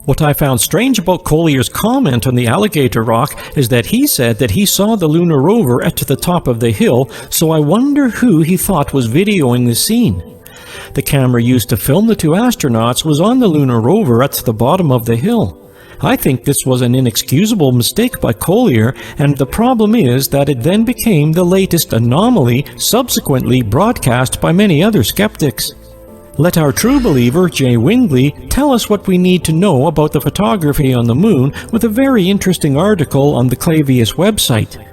What I found strange about Collier's comment on the alligator rock is that he said that he saw the lunar rover at the top of the hill, so I wonder who he thought was videoing the scene. The camera used to film the two astronauts was on the lunar rover at the bottom of the hill. I think this was an inexcusable mistake by Collier, and the problem is that it then became the latest anomaly subsequently broadcast by many other skeptics. Let our true believer, Jay Wingley, tell us what we need to know about the photography on the moon with a very interesting article on the Clavius website.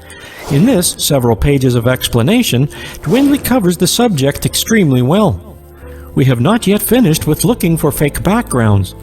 In this, several pages of explanation, Wingley covers the subject extremely well. We have not yet finished with looking for fake backgrounds.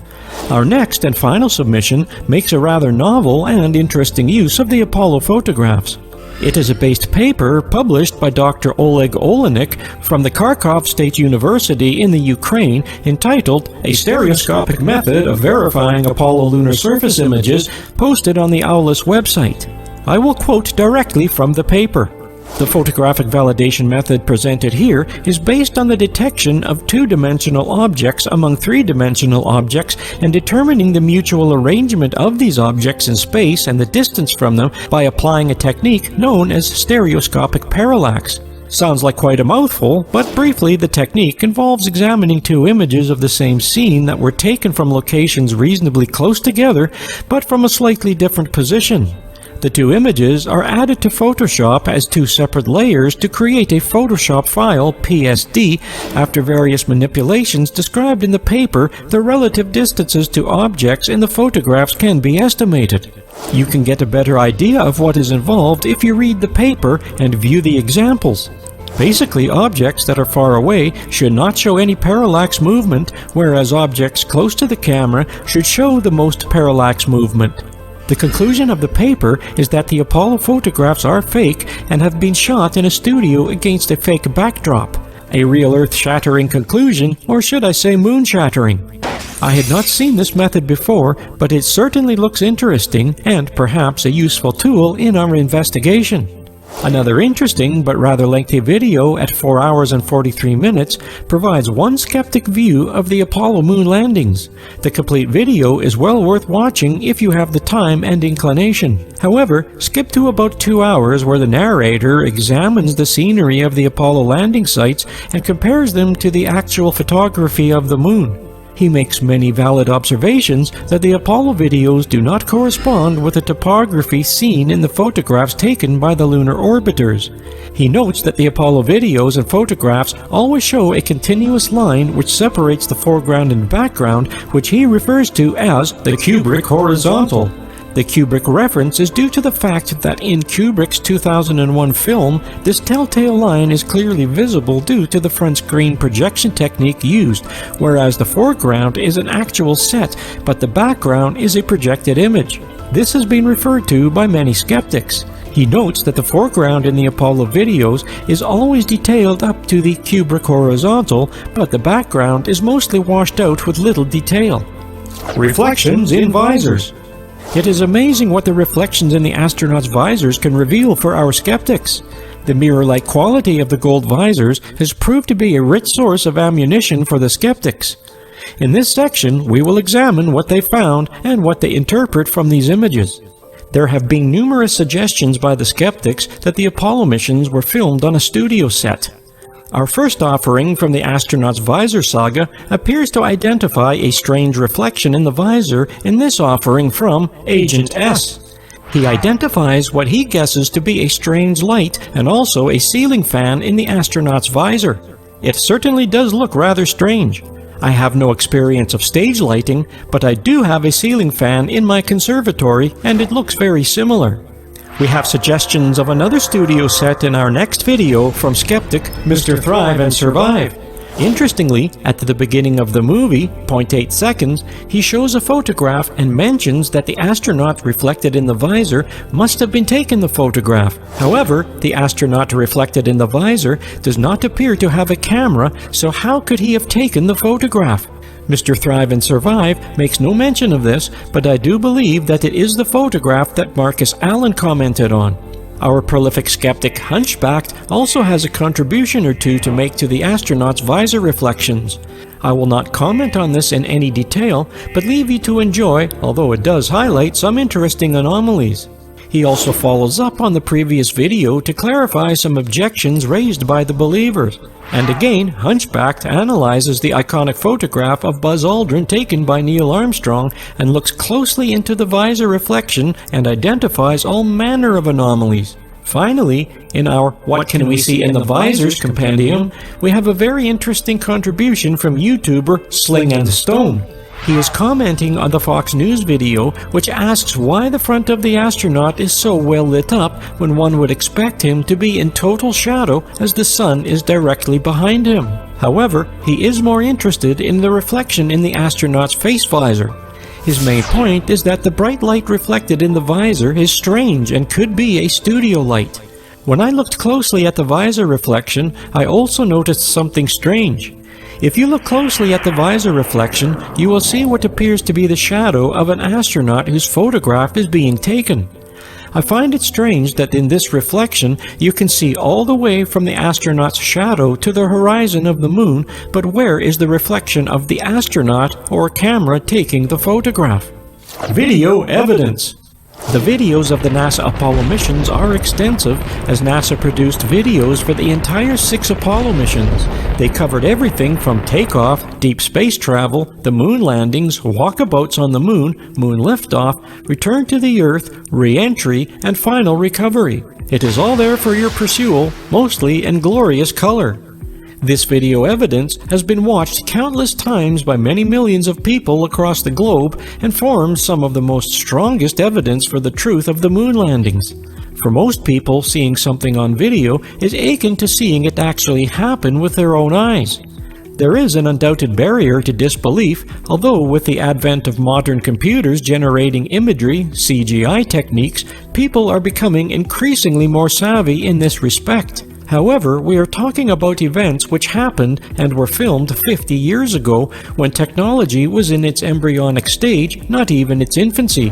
Our next and final submission makes a rather novel and interesting use of the Apollo photographs. It is a based paper published by Dr. Oleg Olenek from the Kharkov State University in the Ukraine entitled A Stereoscopic Method of Verifying Apollo Lunar Surface Images, posted on the AULIS website. I will quote directly from the paper. The photographic validation method presented here is based on the detection of two-dimensional objects among three-dimensional objects and determining the mutual arrangement of these objects in space and the distance from them by applying a technique known as stereoscopic parallax. Sounds like quite a mouthful, but briefly the technique involves examining two images of the same scene that were taken from locations reasonably close together but from a slightly different position. The two images are added to Photoshop as two separate layers to create a Photoshop file, PSD. After various manipulations described in the paper, the relative distances to objects in the photographs can be estimated. You can get a better idea of what is involved if you read the paper and view the examples. Basically, objects that are far away should not show any parallax movement, whereas objects close to the camera should show the most parallax movement. The conclusion of the paper is that the Apollo photographs are fake and have been shot in a studio against a fake backdrop. A real earth-shattering conclusion, or should I say moon-shattering. I had not seen this method before, but it certainly looks interesting and perhaps a useful tool in our investigation. Another interesting but rather lengthy video at 4 hours and 43 minutes provides one skeptic view of the Apollo moon landings. The complete video is well worth watching if you have the time and inclination. However, skip to about 2 hours where the narrator examines the scenery of the Apollo landing sites and compares them to the actual photography of the moon. He makes many valid observations that the Apollo videos do not correspond with the topography seen in the photographs taken by the lunar orbiters. He notes that the Apollo videos and photographs always show a continuous line which separates the foreground and background, which he refers to as the Kubrick horizontal. The Kubrick reference is due to the fact that in Kubrick's 2001 film, this telltale line is clearly visible due to the front screen projection technique used, whereas the foreground is an actual set, but the background is a projected image. This has been referred to by many skeptics. He notes that the foreground in the Apollo videos is always detailed up to the Kubrick horizontal, but the background is mostly washed out with little detail. Reflections in visors. It is amazing what the reflections in the astronauts' visors can reveal for our skeptics. The mirror-like quality of the gold visors has proved to be a rich source of ammunition for the skeptics. In this section, we will examine what they found and what they interpret from these images. There have been numerous suggestions by the skeptics that the Apollo missions were filmed on a studio set. Our first offering from the astronaut's visor saga appears to identify a strange reflection in the visor in this offering from Agent S. He identifies what he guesses to be a strange light and also a ceiling fan in the astronaut's visor. It certainly does look rather strange. I have no experience of stage lighting, but I do have a ceiling fan in my conservatory and it looks very similar. We have suggestions of another studio set in our next video from skeptic Mr. Thrive and Survive. Interestingly, at the beginning of the movie, 0.8 seconds, he shows a photograph and mentions that the astronaut reflected in the visor must have been taking the photograph. However, the astronaut reflected in the visor does not appear to have a camera, so how could he have taken the photograph? Mr. Thrive and Survive makes no mention of this, but I do believe that it is the photograph that Marcus Allen commented on. Our prolific skeptic Hunchbacked also has a contribution or two to make to the astronaut's visor reflections. I will not comment on this in any detail, but leave you to enjoy, although it does highlight some interesting anomalies. He also follows up on the previous video to clarify some objections raised by the believers. And again, Hunchbacked analyzes the iconic photograph of Buzz Aldrin taken by Neil Armstrong and looks closely into the visor reflection and identifies all manner of anomalies. Finally, in our What Can We See in the Visors compendium, we have a very interesting contribution from YouTuber Sling and Stone. He is commenting on the Fox News video, which asks why the front of the astronaut is so well lit up when one would expect him to be in total shadow as the sun is directly behind him. However, he is more interested in the reflection in the astronaut's face visor. His main point is that the bright light reflected in the visor is strange and could be a studio light. When I looked closely at the visor reflection, I also noticed something strange. If you look closely at the visor reflection, you will see what appears to be the shadow of an astronaut whose photograph is being taken. I find it strange that in this reflection you can see all the way from the astronaut's shadow to the horizon of the moon, but where is the reflection of the astronaut or camera taking the photograph? Video evidence. The videos of the NASA Apollo missions are extensive, as NASA produced videos for the entire 6 Apollo missions. They covered everything from takeoff, deep space travel, the moon landings, walkabouts on the moon, moon liftoff, return to the Earth, re-entry, and final recovery. It is all there for your pursuit, mostly in glorious color. This video evidence has been watched countless times by many millions of people across the globe and forms some of the most strongest evidence for the truth of the moon landings. For most people, seeing something on video is akin to seeing it actually happen with their own eyes. There is an undoubted barrier to disbelief, although with the advent of modern computers generating imagery, CGI techniques, people are becoming increasingly more savvy in this respect. However, we are talking about events which happened and were filmed 50 years ago when technology was in its embryonic stage, not even its infancy.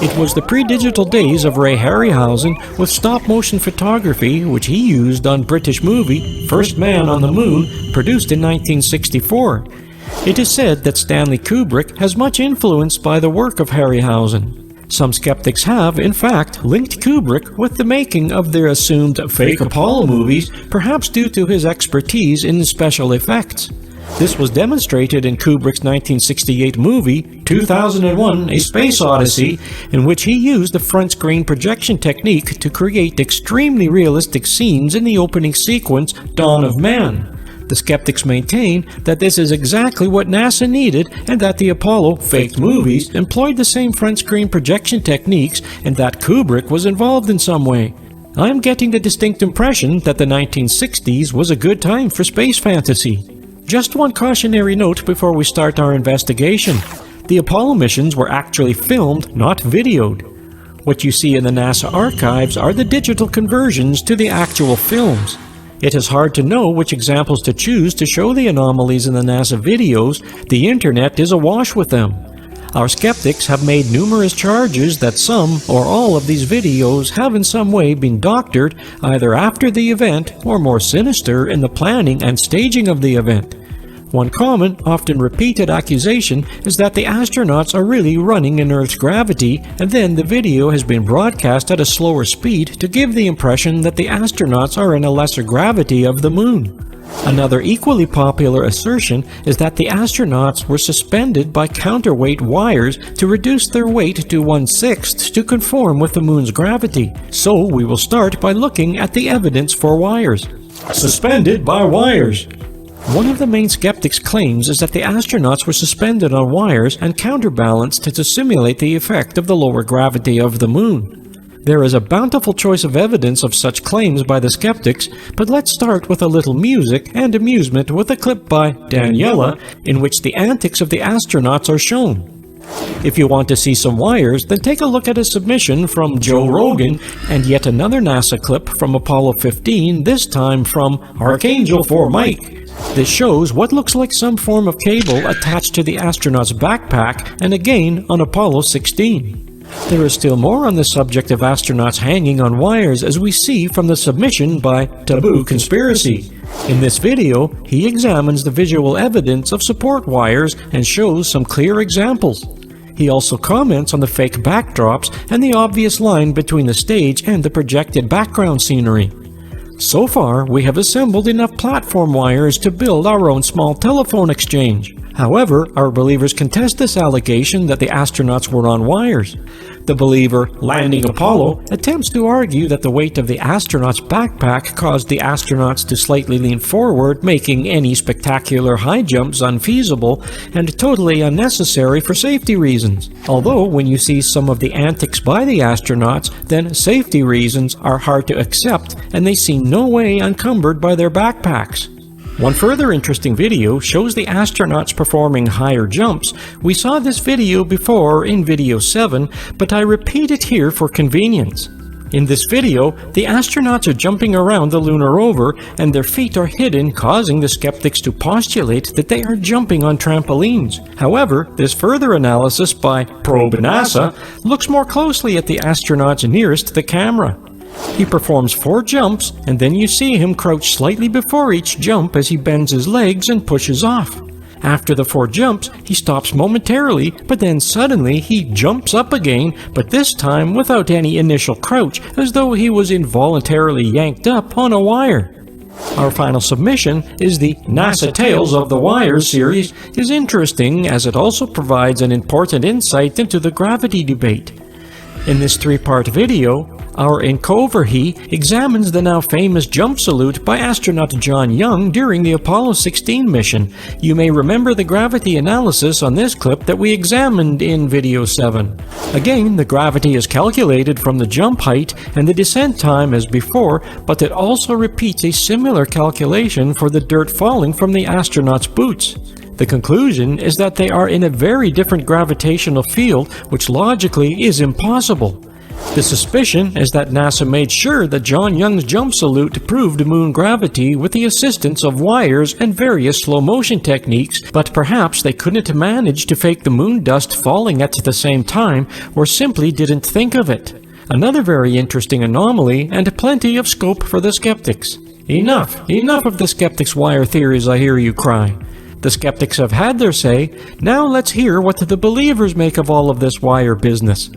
It was the pre-digital days of Ray Harryhausen with stop-motion photography, which he used on British movie First Man on the Moon, produced in 1964. It is said that Stanley Kubrick has much influence by the work of Harryhausen. Some skeptics have, in fact, linked Kubrick with the making of their assumed fake Apollo movies, perhaps due to his expertise in special effects. This was demonstrated in Kubrick's 1968 movie, 2001: A Space Odyssey, in which he used the front screen projection technique to create extremely realistic scenes in the opening sequence, Dawn of Man. The skeptics maintain that this is exactly what NASA needed and that the Apollo faked movies employed the same front screen projection techniques and that Kubrick was involved in some way. I am getting the distinct impression that the 1960s was a good time for space fantasy. Just one cautionary note before we start our investigation. The Apollo missions were actually filmed, not videoed. What you see in the NASA archives are the digital conversions to the actual films. It is hard to know which examples to choose to show the anomalies in the NASA videos. The internet is awash with them. Our skeptics have made numerous charges that some or all of these videos have in some way been doctored either after the event or more sinister in the planning and staging of the event. One common, often repeated accusation is that the astronauts are really running in Earth's gravity, and then the video has been broadcast at a slower speed to give the impression that the astronauts are in a lesser gravity of the moon. Another equally popular assertion is that the astronauts were suspended by counterweight wires to reduce their weight to 1/6 to conform with the moon's gravity. So we will start by looking at the evidence for wires. Suspended by wires. One of the main skeptics' claims is that the astronauts were suspended on wires and counterbalanced to simulate the effect of the lower gravity of the moon. There is a bountiful choice of evidence of such claims by the skeptics, but let's start with a little music and amusement with a clip by Daniela in which the antics of the astronauts are shown. If you want to see some wires, then take a look at a submission from Joe Rogan and yet another NASA clip from Apollo 15, this time from Archangel for Mike. This shows what looks like some form of cable attached to the astronaut's backpack, and again on Apollo 16. There is still more on the subject of astronauts hanging on wires, as we see from the submission by Taboo Conspiracy. In this video, he examines the visual evidence of support wires and shows some clear examples. He also comments on the fake backdrops and the obvious line between the stage and the projected background scenery. So far, we have assembled enough platform wires to build our own small telephone exchange. However, our believers contest this allegation that the astronauts were on wires. The believer, Landing Apollo, attempts to argue that the weight of the astronaut's backpack caused the astronauts to slightly lean forward, making any spectacular high jumps unfeasible and totally unnecessary for safety reasons. Although, when you see some of the antics by the astronauts, then safety reasons are hard to accept and they seem no way encumbered by their backpacks. One further interesting video shows the astronauts performing higher jumps. We saw this video before in video 7, but I repeat it here for convenience. In this video, the astronauts are jumping around the lunar rover and their feet are hidden, causing the skeptics to postulate that they are jumping on trampolines. However, this further analysis by Probe NASA looks more closely at the astronauts nearest the camera. He performs 4 jumps, and then you see him crouch slightly before each jump as he bends his legs and pushes off. After the 4 jumps, he stops momentarily, but then suddenly he jumps up again, but this time without any initial crouch, as though he was involuntarily yanked up on a wire. Our final submission is the NASA Tales of the Wires series is interesting as it also provides an important insight into the gravity debate. In this 3-part video, our Encover-he examines the now famous jump salute by astronaut John Young during the Apollo 16 mission. You may remember the gravity analysis on this clip that we examined in video 7. Again, the gravity is calculated from the jump height and the descent time as before, but it also repeats a similar calculation for the dirt falling from the astronauts' boots. The conclusion is that they are in a very different gravitational field, which logically is impossible. The suspicion is that NASA made sure that John Young's jump salute proved moon gravity with the assistance of wires and various slow-motion techniques, but perhaps they couldn't manage to fake the moon dust falling at the same time, or simply didn't think of it. Another very interesting anomaly, and plenty of scope for the skeptics. Enough of the skeptics' wire theories, I hear you cry. The skeptics have had their say. Now let's hear what the believers make of all of this wire business.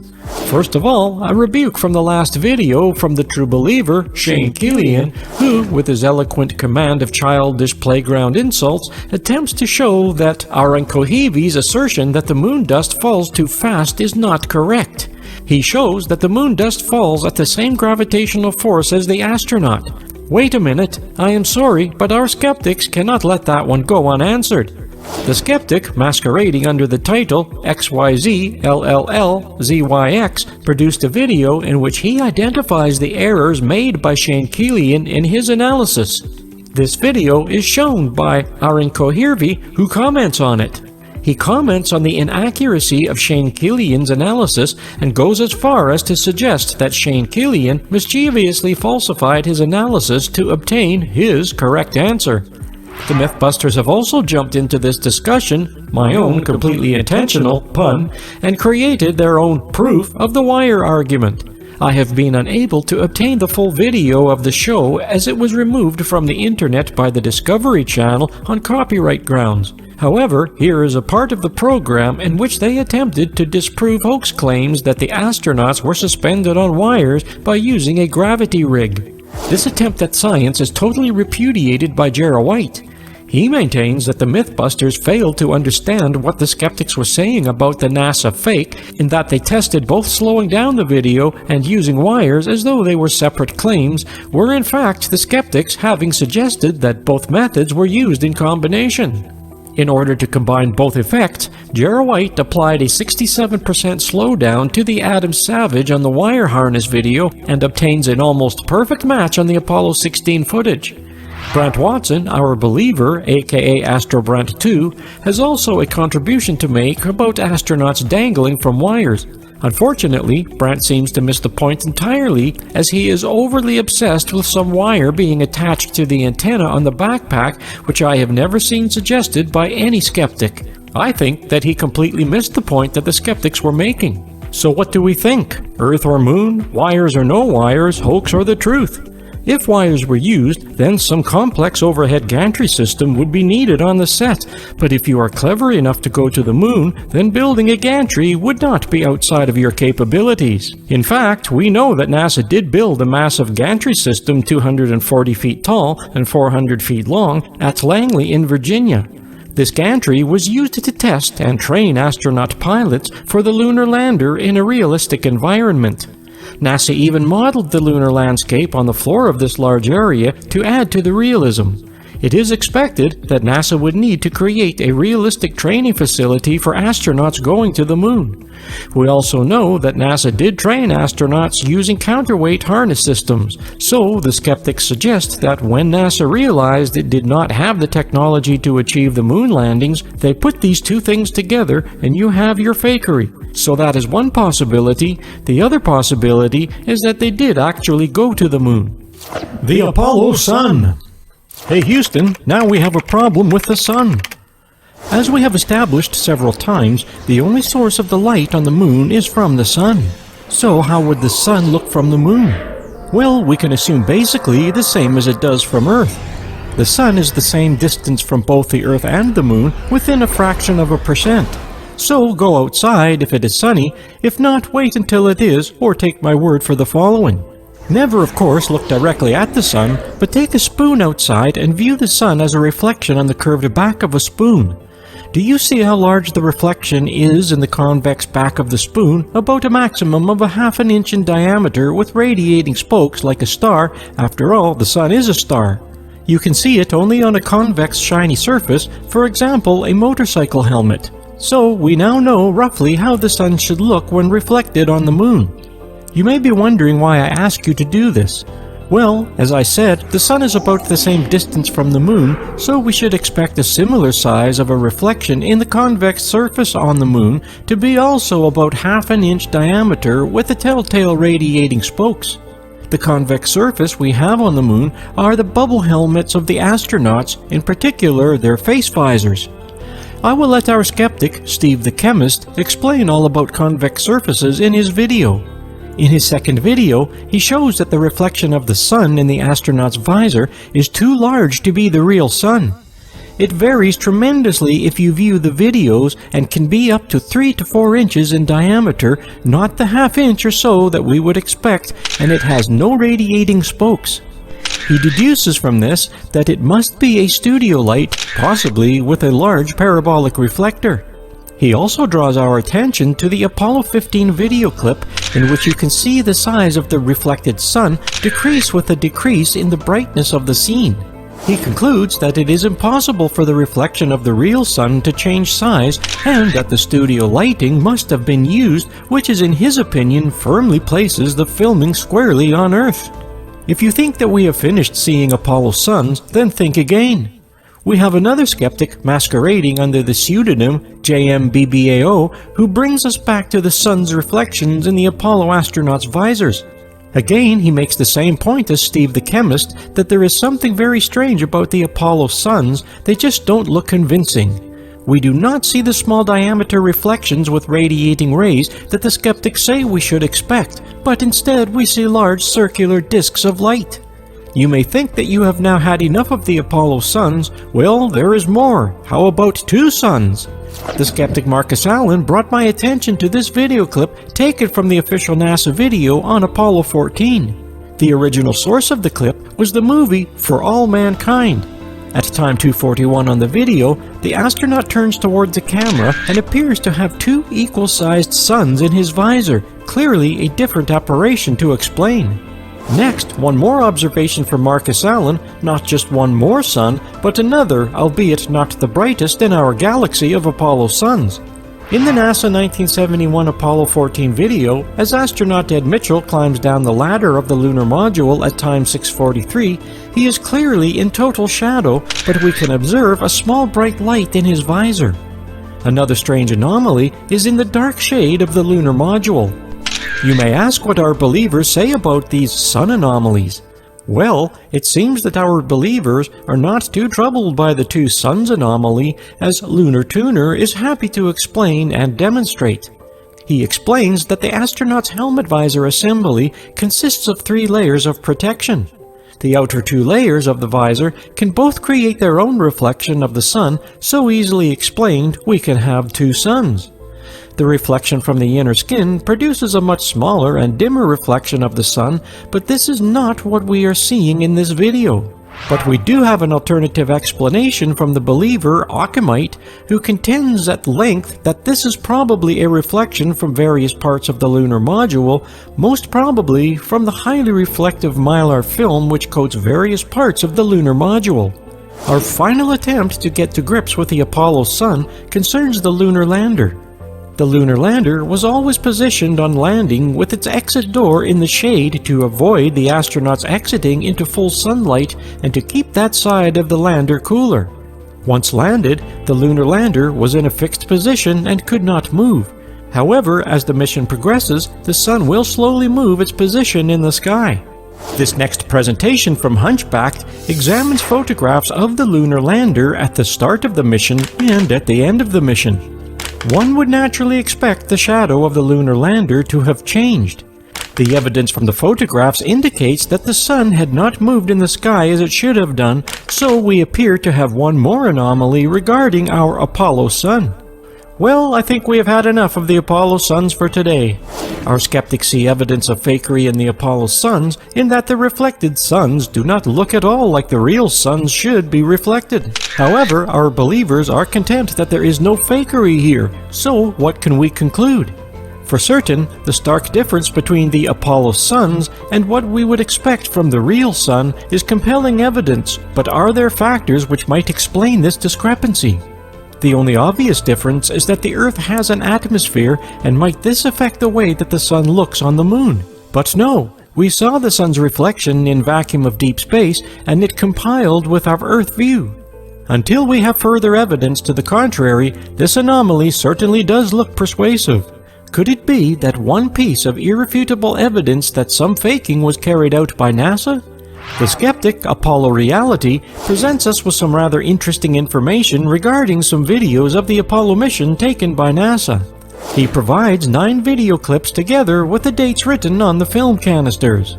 First of all, a rebuke from the last video from the true believer, Shane Killian, who, with his eloquent command of childish playground insults, attempts to show that Aaron Kohivi's assertion that the moon dust falls too fast is not correct. He shows that the moon dust falls at the same gravitational force as the astronaut. Wait a minute, I am sorry, but our skeptics cannot let that one go unanswered. The skeptic, masquerading under the title XYZ-LLL-ZYX, produced a video in which he identifies the errors made by Shane Killian in his analysis. This video is shown by Aaron Kohivi, who comments on it. He comments on the inaccuracy of Shane Killian's analysis and goes as far as to suggest that Shane Killian mischievously falsified his analysis to obtain his correct answer. The Mythbusters have also jumped into this discussion, my own completely intentional pun, and created their own proof of the wire argument. I have been unable to obtain the full video of the show as it was removed from the internet by the Discovery Channel on copyright grounds. However, here is a part of the program in which they attempted to disprove hoax claims that the astronauts were suspended on wires by using a gravity rig. This attempt at science is totally repudiated by Jerry White. He maintains that the Mythbusters failed to understand what the skeptics were saying about the NASA fake, in that they tested both slowing down the video and using wires as though they were separate claims, were in fact the skeptics having suggested that both methods were used in combination. In order to combine both effects, Jerry White applied a 67% slowdown to the Adam Savage on the wire harness video and obtains an almost perfect match on the Apollo 16 footage. Brant Watson, our believer, aka AstroBrant 2, has also a contribution to make about astronauts dangling from wires. Unfortunately, Brant seems to miss the point entirely, as he is overly obsessed with some wire being attached to the antenna on the backpack, which I have never seen suggested by any skeptic. I think that he completely missed the point that the skeptics were making. So what do we think? Earth or moon? Wires or no wires? Hoax or the truth? If wires were used, then some complex overhead gantry system would be needed on the set, but if you are clever enough to go to the moon, then building a gantry would not be outside of your capabilities. In fact, we know that NASA did build a massive gantry system 240 feet tall and 400 feet long at Langley in Virginia. This gantry was used to test and train astronaut pilots for the lunar lander in a realistic environment. NASA even modeled the lunar landscape on the floor of this large area to add to the realism. It is expected that NASA would need to create a realistic training facility for astronauts going to the moon. We also know that NASA did train astronauts using counterweight harness systems, so the skeptics suggest that when NASA realized it did not have the technology to achieve the moon landings, they put these two things together and you have your fakery. So that is one possibility. The other possibility is that they did actually go to the moon. The Apollo Sun. Hey Houston, now we have a problem with the sun. As we have established several times, the only source of the light on the moon is from the sun. So how would the sun look from the moon? Well, we can assume basically the same as it does from Earth. The sun is the same distance from both the Earth and the moon within a fraction of a percent. So go outside if it is sunny, if not, wait until it is, or take my word for the following. Never, of course, look directly at the sun, but take a spoon outside and view the sun as a reflection on the curved back of a spoon. Do you see how large the reflection is in the convex back of the spoon? About a maximum of a ½ an inch in diameter with radiating spokes like a star. After all, the sun is a star. You can see it only on a convex shiny surface, for example, a motorcycle helmet. So we now know roughly how the sun should look when reflected on the moon. You may be wondering why I ask you to do this. Well, as I said, the sun is about the same distance from the moon, so we should expect a similar size of a reflection in the convex surface on the moon to be also about ½ an inch diameter with the telltale radiating spokes. The convex surface we have on the moon are the bubble helmets of the astronauts, in particular their face visors. I will let our skeptic, Steve the chemist, explain all about convex surfaces in his video. In his second video, he shows that the reflection of the sun in the astronaut's visor is too large to be the real sun. It varies tremendously if you view the videos and can be up to 3 to 4 inches in diameter, not the ½ inch or so that we would expect, and it has no radiating spokes. He deduces from this that it must be a studio light, possibly with a large parabolic reflector. He also draws our attention to the Apollo 15 video clip in which you can see the size of the reflected sun decrease with a decrease in the brightness of the scene. He concludes that it is impossible for the reflection of the real sun to change size and that the studio lighting must have been used, which is in his opinion firmly places the filming squarely on Earth. If you think that we have finished seeing Apollo suns, then think again. We have another skeptic masquerading under the pseudonym JMBBAO who brings us back to the sun's reflections in the Apollo astronauts' visors. Again, he makes the same point as Steve the chemist, that there is something very strange about the Apollo suns, they just don't look convincing. We do not see the small diameter reflections with radiating rays that the skeptics say we should expect, but instead we see large circular disks of light. You may think that you have now had enough of the Apollo suns. Well, there is more. How about 2 suns? The skeptic Marcus Allen brought my attention to this video clip taken from the official NASA video on Apollo 14. The original source of the clip was the movie For All Mankind. At time 241 on the video, the astronaut turns towards the camera and appears to have 2 equal-sized suns in his visor, clearly a different apparition to explain. Next, one more observation from Marcus Allen, not just one more sun, but another, albeit not the brightest in our galaxy of Apollo suns. In the NASA 1971 Apollo 14 video, as astronaut Ed Mitchell climbs down the ladder of the lunar module at time 6:43, he is clearly in total shadow, but we can observe a small bright light in his visor. Another strange anomaly is in the dark shade of the lunar module. You may ask what our believers say about these sun anomalies. Well, it seems that our believers are not too troubled by the 2 suns anomaly, as Lunar Tuner is happy to explain and demonstrate. He explains that the astronaut's helmet visor assembly consists of 3 layers of protection. The outer two layers of the visor can both create their own reflection of the sun, so easily explained we can have two suns. The reflection from the inner skin produces a much smaller and dimmer reflection of the sun, but this is not what we are seeing in this video. But we do have an alternative explanation from the believer Occamite, who contends at length that this is probably a reflection from various parts of the lunar module, most probably from the highly reflective mylar film which coats various parts of the lunar module. Our final attempt to get to grips with the Apollo sun concerns the lunar lander. The lunar lander was always positioned on landing with its exit door in the shade to avoid the astronauts exiting into full sunlight and to keep that side of the lander cooler. Once landed, the lunar lander was in a fixed position and could not move. However, as the mission progresses, the sun will slowly move its position in the sky. This next presentation from Hunchback examines photographs of the lunar lander at the start of the mission and at the end of the mission. One would naturally expect the shadow of the lunar lander to have changed. The evidence from the photographs indicates that the sun had not moved in the sky as it should have done, so we appear to have one more anomaly regarding our Apollo sun. Well, I think we have had enough of the Apollo suns for today. Our skeptics see evidence of fakery in the Apollo suns in that the reflected suns do not look at all like the real suns should be reflected. However, our believers are content that there is no fakery here, so what can we conclude? For certain, the stark difference between the Apollo suns and what we would expect from the real sun is compelling evidence, but are there factors which might explain this discrepancy? The only obvious difference is that the Earth has an atmosphere, and might this affect the way that the sun looks on the moon? But no, we saw the sun's reflection in vacuum of deep space, and it compiled with our Earth view. Until we have further evidence to the contrary, this anomaly certainly does look persuasive. Could it be that one piece of irrefutable evidence that some faking was carried out by NASA? The skeptic, Apollo Reality, presents us with some rather interesting information regarding some videos of the Apollo mission taken by NASA. He provides 9 video clips together with the dates written on the film canisters.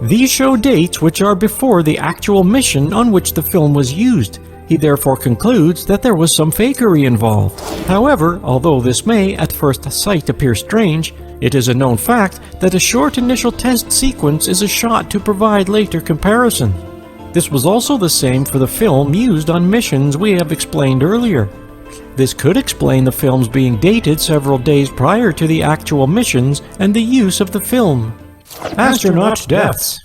These show dates which are before the actual mission on which the film was used. He therefore concludes that there was some fakery involved. However, although this may at first sight appear strange, it is a known fact that a short initial test sequence is a shot to provide later comparison. This was also the same for the film used on missions we have explained earlier. This could explain the films being dated several days prior to the actual missions and the use of the film. Astronaut deaths.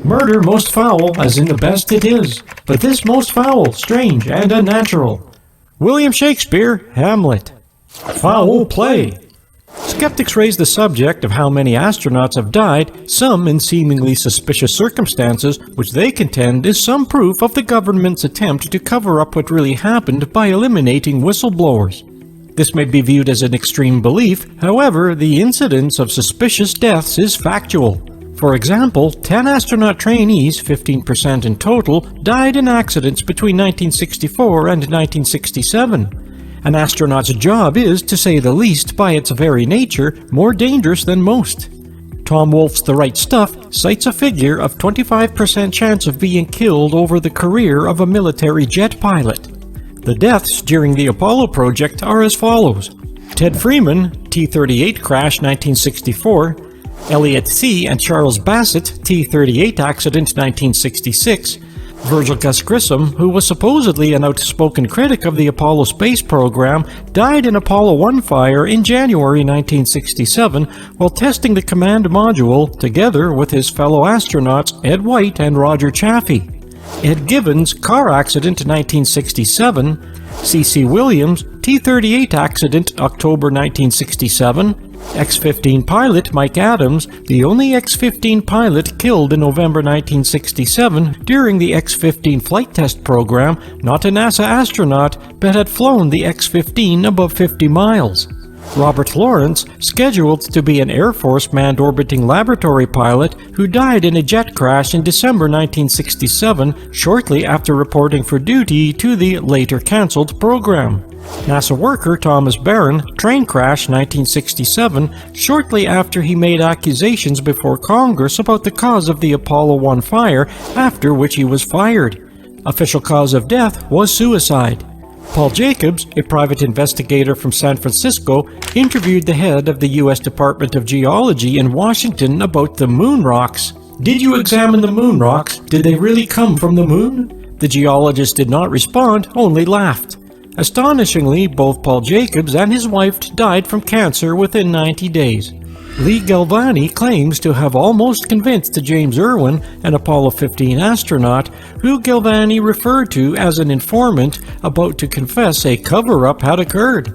Murder most foul, as in the best it is, but this most foul, strange, and unnatural. William Shakespeare, Hamlet. Foul play. Skeptics raise the subject of how many astronauts have died, some in seemingly suspicious circumstances, which they contend is some proof of the government's attempt to cover up what really happened by eliminating whistleblowers. This may be viewed as an extreme belief, however, the incidence of suspicious deaths is factual. For example, 10 astronaut trainees, 15% in total, died in accidents between 1964 and 1967. An astronaut's job is, to say the least, by its very nature, more dangerous than most. Tom Wolfe's The Right Stuff cites a figure of 25% chance of being killed over the career of a military jet pilot. The deaths during the Apollo project are as follows: Ted Freeman, T-38 crash 1964, Elliot C. and Charles Bassett, T-38 accident 1966, Virgil Gus Grissom, who was supposedly an outspoken critic of the Apollo space program, died in Apollo 1 fire in January 1967 while testing the command module together with his fellow astronauts Ed White and Roger Chaffee. Ed Gibbons, car accident 1967, C.C. Williams, T-38 accident October 1967, X-15 pilot Mike Adams, the only X-15 pilot killed in November 1967 during the X-15 flight test program, not a NASA astronaut, but had flown the X-15 above 50 miles. Robert Lawrence, scheduled to be an Air Force manned orbiting laboratory pilot, who died in a jet crash in December 1967, shortly after reporting for duty to the later cancelled program. NASA worker Thomas Barron train crash 1967, shortly after he made accusations before Congress about the cause of the Apollo 1 fire, after which he was fired. Official cause of death was suicide. Paul Jacobs, a private investigator from San Francisco, interviewed the head of the U.S. Department of Geology in Washington about the moon rocks. Did you examine the moon rocks? Did they really come from the moon? The geologist did not respond, only laughed. Astonishingly, both Paul Jacobs and his wife died from cancer within 90 days. Lee Galvani claims to have almost convinced James Irwin, an Apollo 15 astronaut, who Galvani referred to as an informant about to confess a cover-up had occurred.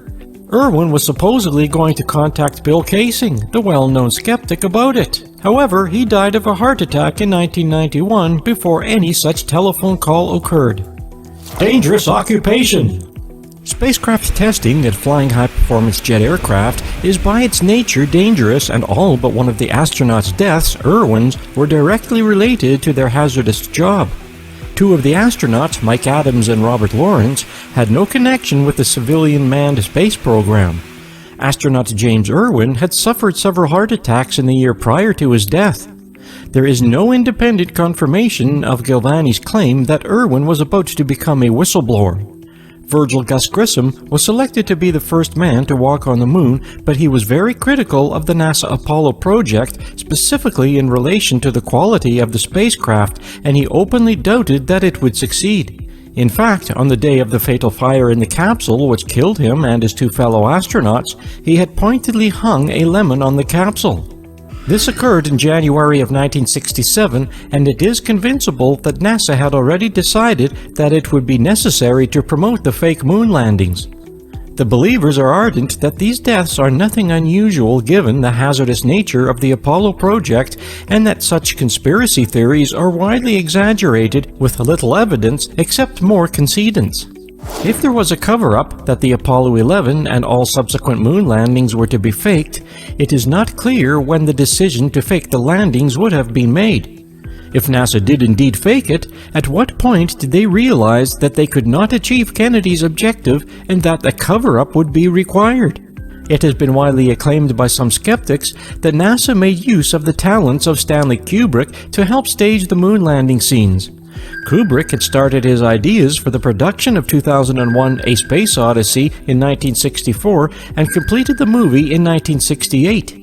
Irwin was supposedly going to contact Bill Kaysing, the well-known skeptic, about it. However, he died of a heart attack in 1991 before any such telephone call occurred. Dangerous occupation. Spacecraft testing at flying high-performance jet aircraft is by its nature dangerous, and all but one of the astronauts' deaths, Irwin's, were directly related to their hazardous job. Two of the astronauts, Mike Adams and Robert Lawrence, had no connection with the civilian manned space program. Astronaut James Irwin had suffered several heart attacks in the year prior to his death. There is no independent confirmation of Galvani's claim that Irwin was about to become a whistleblower. Virgil Gus Grissom was selected to be the first man to walk on the moon, but he was very critical of the NASA Apollo project, specifically in relation to the quality of the spacecraft, and he openly doubted that it would succeed. In fact, on the day of the fatal fire in the capsule, which killed him and his two fellow astronauts, he had pointedly hung a lemon on the capsule. This occurred in January of 1967, and it is convincible that NASA had already decided that it would be necessary to promote the fake moon landings. The believers are ardent that these deaths are nothing unusual given the hazardous nature of the Apollo project, and that such conspiracy theories are widely exaggerated with little evidence except more concedence. If there was a cover-up that the Apollo 11 and all subsequent moon landings were to be faked, it is not clear when the decision to fake the landings would have been made. If NASA did indeed fake it, at what point did they realize that they could not achieve Kennedy's objective and that a cover-up would be required? It has been widely acclaimed by some skeptics that NASA made use of the talents of Stanley Kubrick to help stage the moon landing scenes. Kubrick had started his ideas for the production of 2001: A Space Odyssey in 1964 and completed the movie in 1968.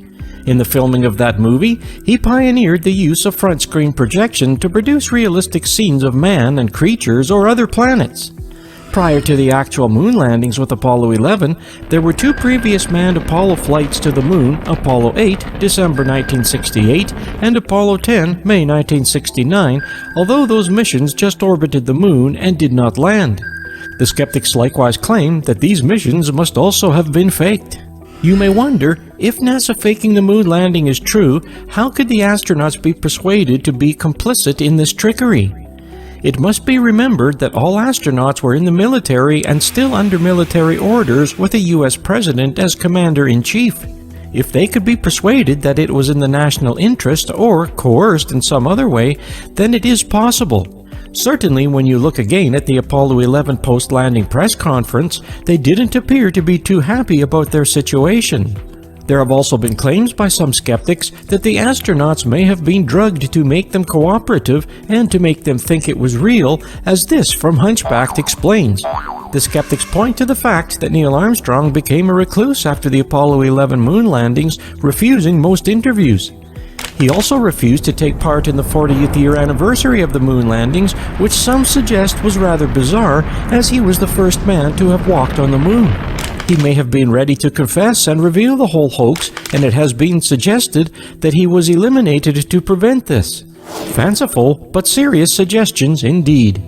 In the filming of that movie, he pioneered the use of front-screen projection to produce realistic scenes of man and creatures or other planets. Prior to the actual moon landings with Apollo 11, there were two previous manned Apollo flights to the moon, Apollo 8, December 1968, and Apollo 10, May 1969, although those missions just orbited the moon and did not land. The skeptics likewise claim that these missions must also have been faked. You may wonder, if NASA faking the moon landing is true, how could the astronauts be persuaded to be complicit in this trickery? It must be remembered that all astronauts were in the military and still under military orders with a U.S. president as commander-in-chief. If they could be persuaded that it was in the national interest or coerced in some other way, then it is possible. Certainly, when you look again at the Apollo 11 post-landing press conference, they didn't appear to be too happy about their situation. There have also been claims by some skeptics that the astronauts may have been drugged to make them cooperative and to make them think it was real, as this from Hunchbacked explains. The skeptics point to the fact that Neil Armstrong became a recluse after the Apollo 11 moon landings, refusing most interviews. He also refused to take part in the 40th year anniversary of the moon landings, which some suggest was rather bizarre, as he was the first man to have walked on the moon. He may have been ready to confess and reveal the whole hoax, and it has been suggested that he was eliminated to prevent this. Fanciful, but serious suggestions indeed.